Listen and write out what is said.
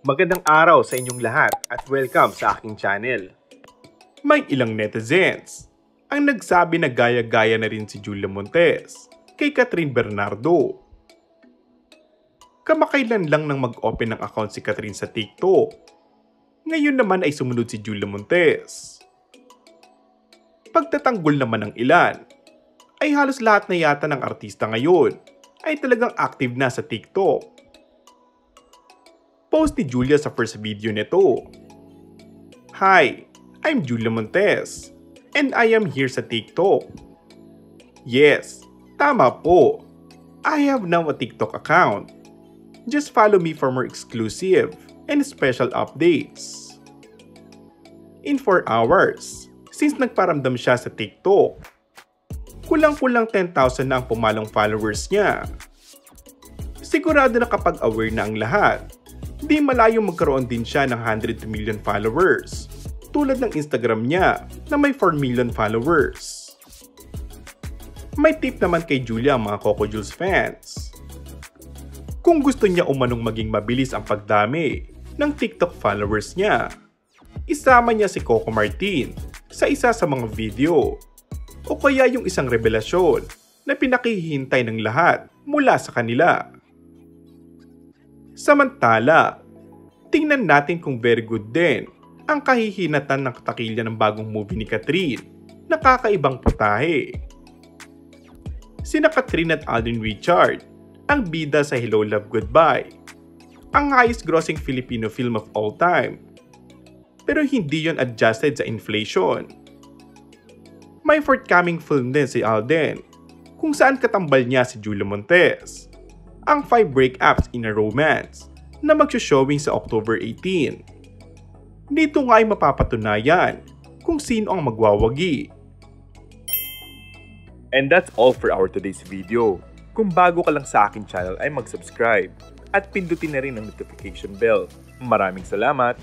Magandang araw sa inyong lahat at welcome sa aking channel. May ilang netizens ang nagsabi na gaya-gaya na rin si Julia Montes kay Catherine Bernardo. Kamakailan lang nang mag-open ng account si Catherine sa TikTok. Ngayon naman ay sumunod si Julia Montes. Pagtatanggol naman ng ilan, ay halos lahat na yata ng artista ngayon ay talagang active na sa TikTok. Post ni Julia sa first video nito. Hi, I'm Julia Montes and I am here sa TikTok. Yes, tama po. I have now a TikTok account. Just follow me for more exclusive and special updates. In 4 hours, since nagparamdam siya sa TikTok, kulang-kulang 10,000 na ang pumalong followers niya. Sigurado na kapag aware na ang lahat, di malayong magkaroon din siya ng 100 million followers, tulad ng Instagram niya na may 4 million followers. May tip naman kay Julia ang mga Coco Jules fans. Kung gusto niya umanong maging mabilis ang pagdami ng TikTok followers niya, isama niya si Coco Martin sa isa sa mga video o kaya yung isang revelasyon na pinakihintay ng lahat mula sa kanila. Samantala, tingnan natin kung very good din ang kahihinatan ng katakilya ng bagong movie ni Catherine na kakaibang putahe. Sina Catherine at Alden Richard ang bida sa Hello Love Goodbye, ang highest grossing Filipino film of all time. Pero hindi yon adjusted sa inflation. May forthcoming film din si Alden kung saan katambal niya si Julia Montes, ang 5 breakups in a romance na magsushowing sa October 18. Dito nga ay mapapatunayan kung sino ang magwawagi. And that's all for our today's video. Kung bago ka lang sa aking channel ay mag-subscribe at pindutin na rin ang notification bell. Maraming salamat!